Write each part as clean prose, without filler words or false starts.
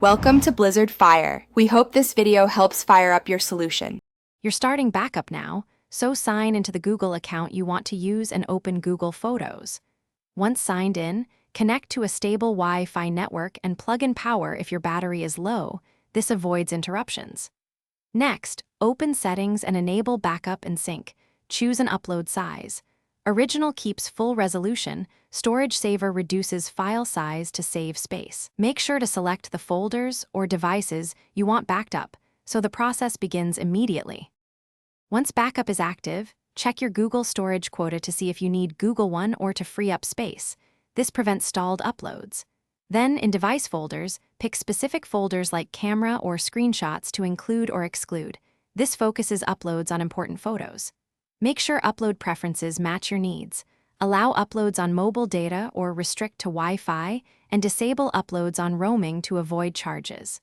Welcome to Blizzard Fire. We hope this video helps fire up your solution. You're starting backup now, so sign into the Google account you want to use and open Google Photos. Once signed in, connect to a stable Wi-Fi network and plug in power if your battery is low. This avoids interruptions. Next, open Settings and enable Backup and Sync. Choose an upload size. Original keeps full resolution. Storage Saver reduces file size to save space. Make sure to select the folders or devices you want backed up, so the process begins immediately. Once backup is active, check your Google storage quota to see if you need Google One or to free up space. This prevents stalled uploads. Then, in device folders, pick specific folders like camera or screenshots to include or exclude. This focuses uploads on important photos. Make sure upload preferences match your needs. Allow uploads on mobile data or restrict to Wi-Fi, and disable uploads on roaming to avoid charges.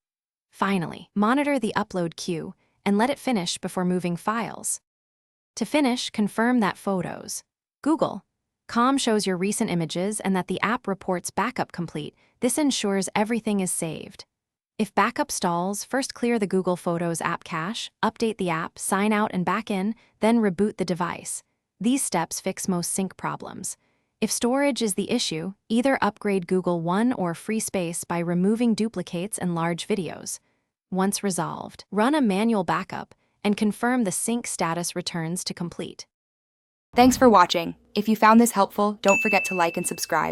Finally, monitor the upload queue and let it finish before moving files. To finish, confirm that Photos, Google.com shows your recent images and that the app reports backup complete. This ensures everything is saved. If backup stalls, first clear the Google Photos app cache, update the app, sign out and back in, then reboot the device. These steps fix most sync problems. If storage is the issue, either upgrade Google One or free space by removing duplicates and large videos. Once resolved, run a manual backup and confirm the sync status returns to complete. Thanks for watching. If you found this helpful, don't forget to like and subscribe.